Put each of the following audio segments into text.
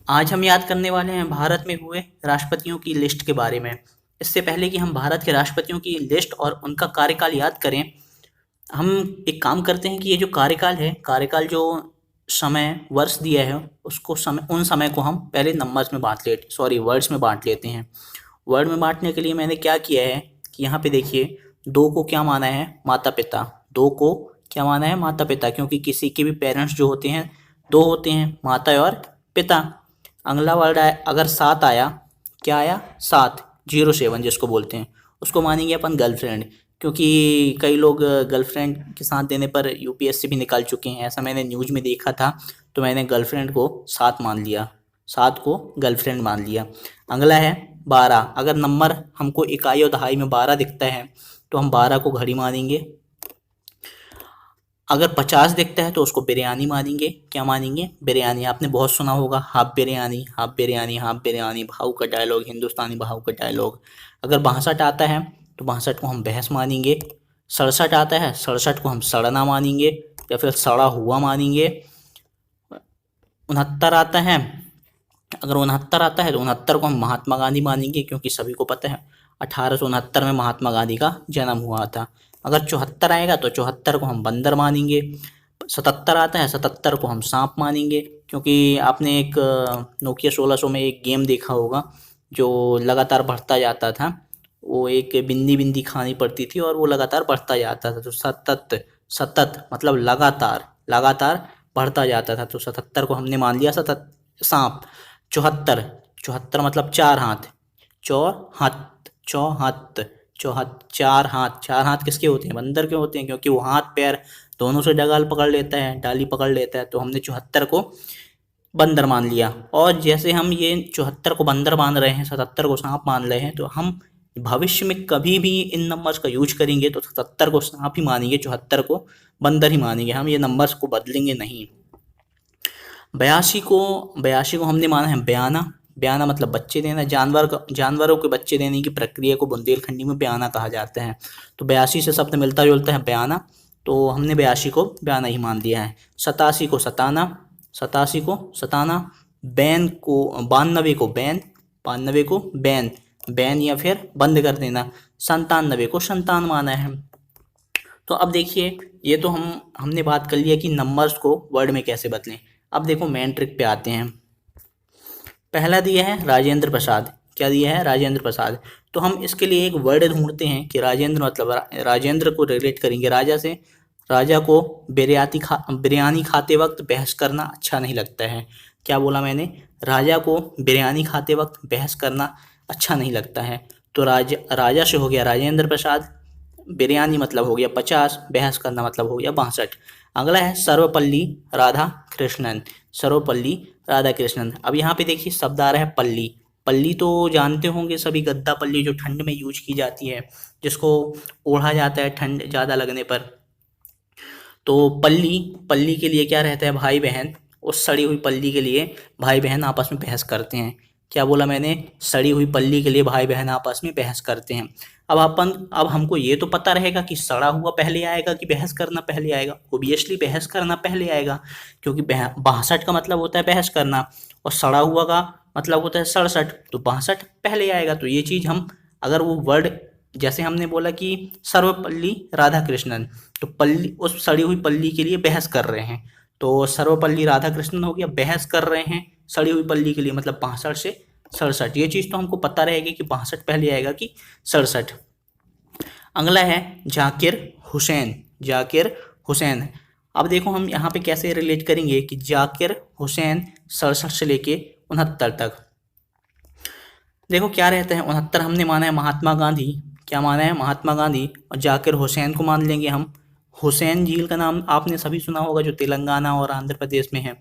आज हम याद करने वाले हैं भारत में हुए राष्ट्रपतियों की लिस्ट के बारे में। इससे पहले कि हम भारत के राष्ट्रपतियों की लिस्ट और उनका कार्यकाल याद करें, हम एक काम करते हैं कि ये जो कार्यकाल है, कार्यकाल जो समय वर्ष दिया है, उसको समय उन समय को हम पहले नंबर्स में बाँट लेते सॉरी वर्ड्स में बाँट लेते हैं। वर्ड में बाँटने के लिए मैंने क्या किया है कि यहाँ पे देखिए 2 को क्या माना है माता-पिता, 2 को क्या माना है माता-पिता, क्योंकि किसी के भी पेरेंट्स जो होते हैं 2 होते हैं, माता और पिता। अगला वर्ड आया, अगर 7 आया, क्या आया 7, 07 जिसको बोलते हैं, उसको मानेंगे अपन गर्लफ्रेंड, क्योंकि कई लोग गर्लफ्रेंड के साथ देने पर यूपीएससी भी निकाल चुके हैं, ऐसा मैंने न्यूज़ में देखा था। तो मैंने गर्लफ्रेंड को 7 मान लिया, 7 को गर्लफ्रेंड मान लिया। अगला है 12, अगर नंबर हमको इकाई और दहाई में 12 दिखता है तो हम 12 को घड़ी मानेंगे। अगर 50 दिखता है तो उसको बिरयानी मानेंगे। क्या मानेंगे? बिरयानी। आपने बहुत सुना होगा, half biryani, half biryani, half biryani, भाऊ का डायलॉग, हिंदुस्तानी भाऊ का डायलॉग। अगर 62 आता है तो 62 को हम भैंस मानेंगे। 67 आता है, 67 को हम सड़ना मानेंगे या फिर सड़ा हुआ मानेंगे। 69 आता है, अगर 69 आता है तो 69 को हम महात्मा गांधी मानेंगे, क्योंकि सभी को पता है 1869 में महात्मा गांधी का जन्म हुआ था। अगर 74 आएगा तो 74 को हम बंदर मानेंगे। 77 आता है, 77 को हम सांप मानेंगे, क्योंकि आपने एक नोकिया 1600 में एक गेम देखा होगा जो लगातार बढ़ता जाता था। वो एक बिंदी बिंदी खानी पड़ती थी और वो लगातार बढ़ता जाता था। तो सतत, सतत मतलब लगातार, लगातार बढ़ता जाता था। तो 77 को हमने मान लिया सतत सांप। 74, 74 मतलब 4 हाथ, चौहत, चौहत, चौहत, 4 हाथ। 4 हाथ किसके होते हैं? बंदर के होते हैं, क्योंकि वो हाथ पैर दोनों से डगाल पकड़ लेता है, डाली पकड़ लेता है। तो हमने 74 को बंदर मान लिया। और जैसे हम ये 74 को बंदर मान रहे हैं, 77 को सांप मान रहे हैं, तो हम भविष्य में कभी भी इन नंबर्स का यूज करेंगे तो 77 को सांप ही मानेंगे, 74 को बंदर ही मानेंगे। हम ये नंबर्स को बदलेंगे नहीं। 82 को हमने माना है बयाना। बयाना मतलब बच्चे देना, जानवरों के बच्चे देने की प्रक्रिया को बुंदेलखंडी में बयाना कहा जाता है। तो 82 से शब्द मिलता जुलता है बयाना, तो हमने 82 को बयाना ही मान लिया है। 87 को सताना, 87 को सताना। 92 को बैन, 92 को बैन, बैन या फिर बंद कर देना। 97 को संतान माना है। तो अब देखिए, ये तो हमने बात कर लिया कि नंबर्स को वर्ड में कैसे बदलें। अब देखो मेन ट्रिक पे आते हैं। पहला दिया है राजेंद्र प्रसाद। क्या दिया है? राजेंद्र प्रसाद। तो हम इसके लिए एक वर्ड ढूंढते हैं कि राजेंद्र मतलब राजेंद्र को रिलेट करेंगे राजा से। राजा को बिरयानी खाते वक्त बहस करना अच्छा नहीं लगता है। क्या बोला मैंने? राजा को बिरयानी खाते वक्त बहस करना अच्छा नहीं लगता है। तो राजा से हो गया राजेंद्र प्रसाद, बिरयानी मतलब हो गया 50, बहस करना मतलब हो गया 62। अगला है सर्वपल्ली राधा कृष्णन। सर्वपल्ली राधा कृष्णन। अब यहाँ पे देखिए शब्द आ रहा है पल्ली। पल्ली तो जानते होंगे सभी, गद्दा पल्ली जो ठंड में यूज की जाती है, जिसको ओढ़ा जाता है ठंड ज़्यादा लगने पर। तो पल्ली, पल्ली के लिए क्या रहता है? भाई बहन। उस सड़ी हुई पल्ली के लिए भाई बहन आपस में बहस करते हैं। क्या बोला मैंने? सड़ी हुई पल्ली के लिए भाई बहन आपस में बहस करते हैं। अब हमको ये तो पता रहेगा कि सड़ा हुआ पहले आएगा कि बहस करना पहले आएगा। ओबियसली बहस करना पहले आएगा, क्योंकि 62 का मतलब होता है बहस करना और सड़ा हुआ का मतलब होता है 67। तो 62 पहले आएगा। तो ये चीज़ हम, अगर वो वर्ड जैसे हमने बोला कि सर्वपल्ली राधाकृष्णन, तो पल्ली उस सड़ी हुई पल्ली के लिए बहस कर रहे हैं, तो सर्वपल्ली राधाकृष्णन हो गया। बहस कर रहे हैं सड़ी हुई पल्ली के लिए मतलब 62 से 67। ये चीज़ तो हमको पता रहेगी कि 62 पहले आएगा कि 67। अगला है जाकिर हुसैन। जाकिर हुसैन। अब देखो हम यहाँ पे कैसे रिलेट करेंगे कि जाकिर हुसैन 67 से लेके 69 तक। देखो क्या रहता है, 69 हमने माना है महात्मा गांधी। क्या माना है? महात्मा गांधी। और जाकिर हुसैन को मान लेंगे हम। हुसैन झील का नाम आपने सभी सुना होगा, जो तेलंगाना और आंध्र प्रदेश में है।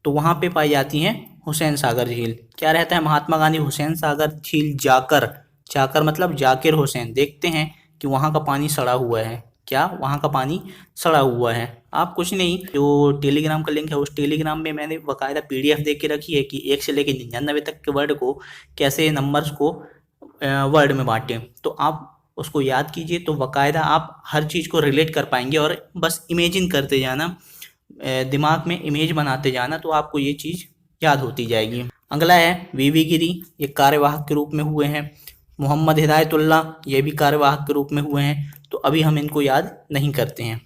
तो वहाँ पे पाई जाती है हुसैन सागर झील। क्या रहता है? महात्मा गांधी हुसैन सागर झील जाकर, जाकर मतलब जाकिर हुसैन देखते हैं कि वहाँ का पानी सड़ा हुआ है। क्या? वहाँ का पानी सड़ा हुआ है। आप कुछ नहीं, जो टेलीग्राम का लिंक है उस टेलीग्राम में मैंने बाकायदा पीडीएफ दे के रखी है कि 1 से लेकर 99 तक के वर्ड को कैसे नंबर्स को वर्ड में बांटें। तो आप उसको याद कीजिए, तो बाकायदा आप हर चीज़ को रिलेट कर पाएंगे। और बस इमेजिन करते जाना, दिमाग में इमेज बनाते जाना, तो आपको ये चीज़ याद होती जाएगी। अगला है वीवी गिरी, ये कार्यवाहक के रूप में हुए हैं। मोहम्मद हिदायतुल्लाह, ये भी कार्यवाहक के रूप में हुए हैं, तो अभी हम इनको याद नहीं करते हैं।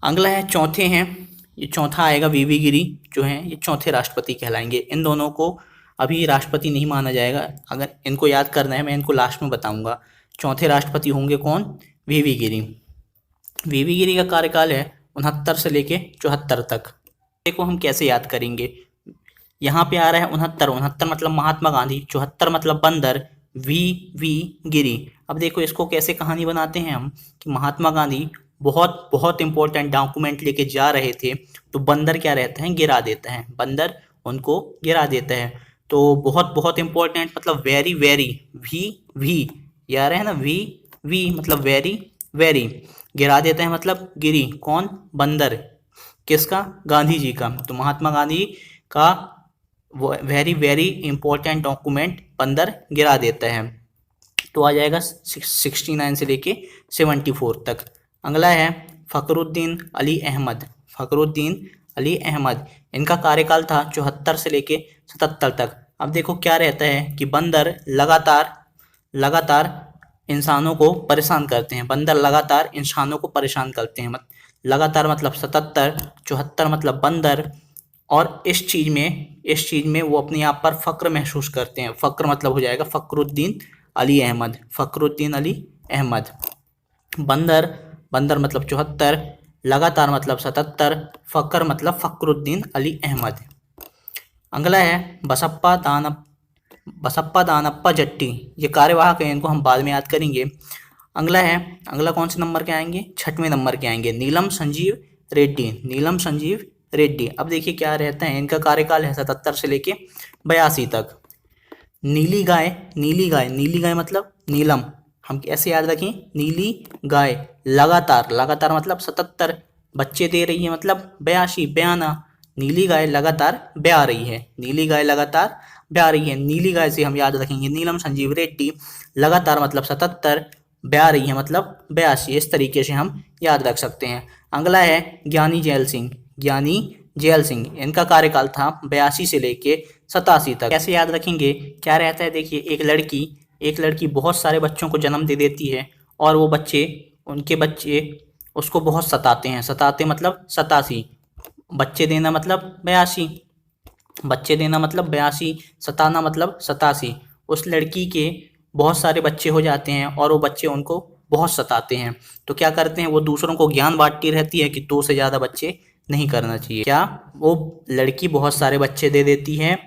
अगला है चौथे हैं, ये चौथा आएगा वीवी गिरी जो हैं, ये चौथे राष्ट्रपति कहलाएंगे। इन दोनों को अभी राष्ट्रपति नहीं माना जाएगा, अगर इनको याद करना है मैं इनको लास्ट में बताऊंगा। चौथे राष्ट्रपति होंगे कौन? वीवी गिरी। वीवी गिरी का कार्यकाल है 69 से लेके 74 तक। देखो हम कैसे याद करेंगे, यहाँ पे आ रहा है 69, 69 मतलब महात्मा गांधी, 74 मतलब बंदर, वी वी गिरी। अब देखो इसको कैसे कहानी बनाते हैं हम कि महात्मा गांधी बहुत बहुत इंपॉर्टेंट डॉक्यूमेंट लेके जा रहे थे, तो बंदर क्या रहता है, गिरा देता है, बंदर उनको गिरा देता है। तो बहुत बहुत इंपॉर्टेंट मतलब वेरी वेरी, वी याद है ना, वी मतलब वेरी वेरी, गिरा देता है मतलब गिरी, कौन? बंदर, किसका? गांधी जी का। तो महात्मा गांधी का वेरी वेरी इंपॉर्टेंट डॉक्यूमेंट बंदर गिरा देता है। तो आ जाएगा 69 से लेके 74 तक। अगला है फ़खरुद्दीन अली अहमद, फ़खरुद्दीन अली अहमद, इनका कार्यकाल था 74 से लेके 77 तक। अब देखो क्या रहता है कि बंदर लगातार इंसानों को परेशान करते हैं, बंदर लगातार इंसानों को परेशान करते हैं, लगातार मतलब 77, 74 मतलब बंदर। और इस चीज़ में वो अपने आप पर फ़क्र महसूस करते हैं। फ़क्र मतलब हो जाएगा फ़खरुद्दीन अली अहमद, फ़खरुद्दीन अली अहमद। बंदर मतलब 74, लगातार मतलब 77, फ़क्र मतलब फ़खरुद्दीन अली अहमद। अगला है बसप्पा दानप्पा जट्टी, ये कार्यवाहक है, इनको हम बाद में याद करेंगे। अगला कौन से नंबर के आएंगे? 6वें नंबर के आएंगे, नीलम संजीव रेड्डी, नीलम संजीव रेड्डी। अब देखिए क्या रहता है, इनका कार्यकाल है 77 से लेके 82 तक। नीली गाय मतलब नीलम, हम कैसे याद रखें? नीली गाय, लगातार मतलब 77, बच्चे दे रही है मतलब 82, बयाना। नीली गाय लगातार ब्याह रही है, नीली गाय लगातार ब्याह रही है, नीली गाय से हम याद रखेंगे नीलम संजीव रेड्डी, लगातार मतलब 77, ब्याह रही है मतलब 82, इस तरीके से हम याद रख सकते हैं। अगला है ज्ञानी जैल सिंह, इनका कार्यकाल था 82 से लेके 87 तक। कैसे याद रखेंगे? क्या रहता है, देखिए एक लड़की बहुत सारे बच्चों को जन्म दे देती है, और वो उनके बच्चे उसको बहुत सताते मतलब 87, बच्चे देना मतलब 82, सताना मतलब 87। उस लड़की के बहुत सारे बच्चे हो जाते हैं और वो बच्चे उनको बहुत सताते हैं, तो क्या करते हैं, वो दूसरों को ज्ञान बांटती रहती है कि 2 से ज़्यादा बच्चे नहीं करना चाहिए। क्या? वो लड़की बहुत सारे बच्चे दे देती है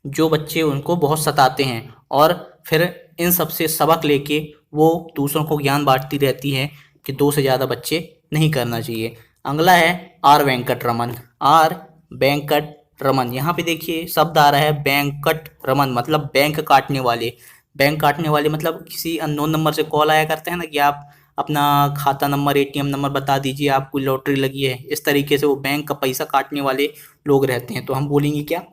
जो बच्चे उनको बहुत सताते हैं, और फिर इन सब से सबक लेके वो दूसरों को ज्ञान बांटती रहती है कि 2 से ज़्यादा बच्चे नहीं करना चाहिए। अगला है आर वेंकट रमन, यहाँ पे देखिए शब्द आ रहा है वेंकट रमन, मतलब बैंक काटने वाले मतलब किसी अननोन नंबर से कॉल आया करते हैं ना कि आप अपना खाता नंबर, एटीएम नंबर बता दीजिए, आपको लॉटरी लगी है, इस तरीके से वो बैंक का पैसा काटने वाले लोग रहते हैं। तो हम बोलेंगे क्या?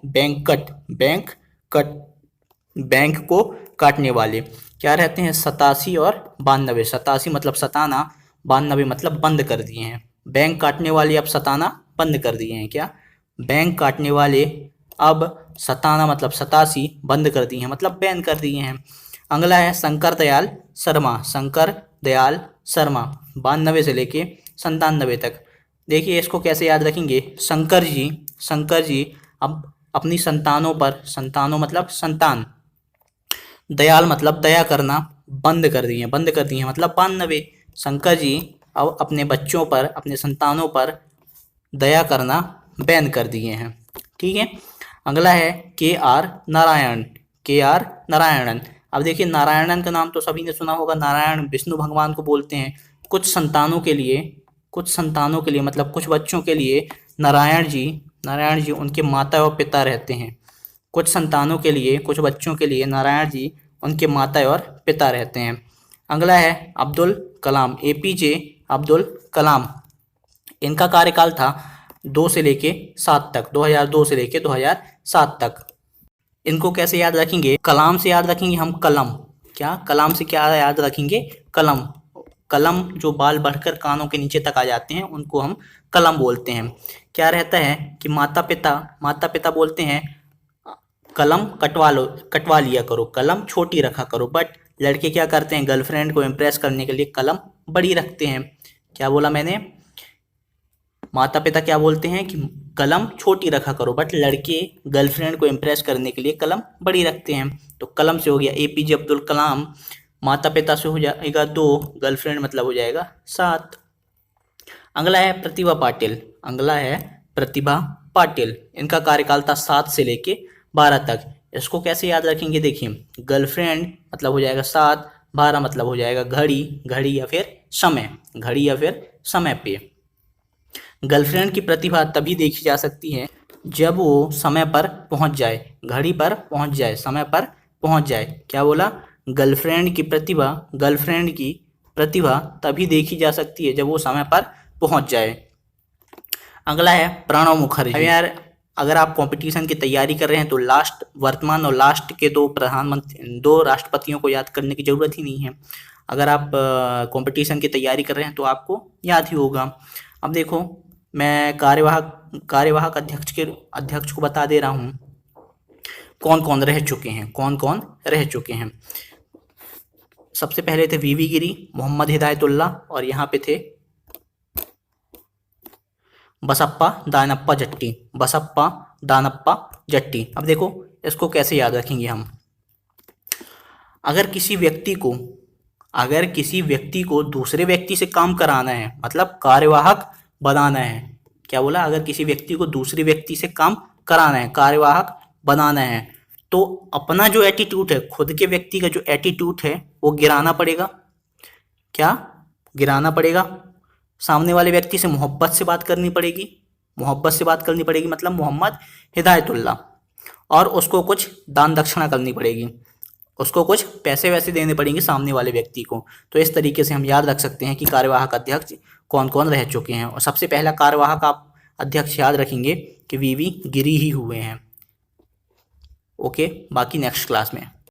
बैंक को काटने वाले क्या रहते हैं? 87 और 92, 87 मतलब सताना, 92 मतलब बंद कर दिए हैं। बैंक काटने वाले अब सताना बंद कर दिए हैं। क्या? बैंक काटने वाले अब सताना मतलब 87 बंद कर दिए हैं, मतलब बैन कर दिए हैं। अगला है शंकर दयाल शर्मा, 92 से लेके 97 तक। देखिए इसको कैसे याद रखेंगे? शंकर जी अब अपनी संतानों मतलब संतान, दयाल मतलब दया करना, बंद कर दिए मतलब 92। शंकर जी अब अपने बच्चों पर, अपने संतानों पर दया करना बैन कर दिए हैं। ठीक है। अगला है के आर नारायणन। अब देखिए नारायणन का नाम तो सभी ने सुना होगा, नारायण विष्णु भगवान को बोलते हैं। कुछ संतानों के लिए मतलब कुछ बच्चों के लिए नारायण जी उनके माता और पिता रहते हैं। कुछ संतानों के लिए, कुछ बच्चों के लिए नारायण जी उनके माता और पिता रहते हैं। अगला है अब्दुल कलाम, APJ अब्दुल कलाम। इनका कार्यकाल था 2 से लेके 7 तक, 2002 से लेके 2007 तक। इनको कैसे याद रखेंगे? कलाम से याद रखेंगे हम कलम। क्या? कलाम से क्या याद रखेंगे? कलम जो बाल बढ़कर कानों के नीचे तक आ जाते हैं उनको हम कलम बोलते हैं। क्या रहता है कि माता पिता बोलते हैं कलम कटवा लिया करो, कलम छोटी रखा करो, बट लड़के क्या करते हैं, गर्लफ्रेंड को इम्प्रेस करने के लिए कलम बड़ी रखते हैं। क्या बोला मैंने, माता पिता क्या बोलते हैं कि कलम छोटी रखा करो, बट लड़के गर्लफ्रेंड को इम्प्रेस करने के लिए कलम बड़ी रखते हैं। तो कलम से हो गया एपीजे अब्दुल कलाम, माता पिता से हो जाएगा 2, गर्लफ्रेंड मतलब हो जाएगा 7। अगला है प्रतिभा पाटिल, इनका कार्यकाल था 7 से लेके 12 तक। इसको कैसे याद रखेंगे, देखिए गर्लफ्रेंड मतलब हो जाएगा 7, 12 मतलब हो जाएगा घड़ी या फिर समय पे। गर्लफ्रेंड की प्रतिभा तभी देखी जा सकती है जब वो समय पर पहुंच जाए, घड़ी पर पहुंच जाए, समय पर पहुंच जाए। क्या बोला, गर्लफ्रेंड की प्रतिभा तभी देखी जा सकती है जब वो समय पर पहुंच जाए। अगला है प्रणब मुखर्जी। अब यार अगर आप कंपटीशन की तैयारी कर रहे हैं तो वर्तमान और लास्ट के 2 राष्ट्रपतियों को याद करने की जरूरत ही नहीं है। अगर आप कंपटीशन की तैयारी कर रहे हैं तो आपको याद ही होगा। अब देखो मैं कार्यवाहक अध्यक्ष को बता दे रहा हूँ कौन कौन रह चुके हैं। सबसे पहले थे वीवी गिरी, मोहम्मद हिदायतुल्लाह, और यहाँ पे थे बसप्पा दानप्पा जट्टी। अब देखो इसको कैसे याद रखेंगे हम, अगर किसी व्यक्ति को दूसरे व्यक्ति से काम कराना है, मतलब कार्यवाहक बनाना है। क्या बोला, अगर किसी व्यक्ति को दूसरे व्यक्ति से काम कराना है, कार्यवाहक बनाना है, तो अपना जो एटीट्यूड है, खुद के व्यक्ति का जो एटीट्यूड है वो गिराना पड़ेगा। क्या गिराना पड़ेगा, सामने वाले व्यक्ति से मोहब्बत से बात करनी पड़ेगी मतलब मोहम्मद हिदायतुल्लाह, और उसको कुछ दान दक्षिणा करनी पड़ेगी, उसको कुछ पैसे वैसे देने पड़ेंगे सामने वाले व्यक्ति को। तो इस तरीके से हम याद रख सकते हैं कि कार्यवाहक अध्यक्ष कौन कौन रह चुके हैं। और सबसे पहला कार्यवाहक आप अध्यक्ष याद रखेंगे कि वीवी गिरी ही हुए हैं। ओके, बाकी नेक्स्ट क्लास में।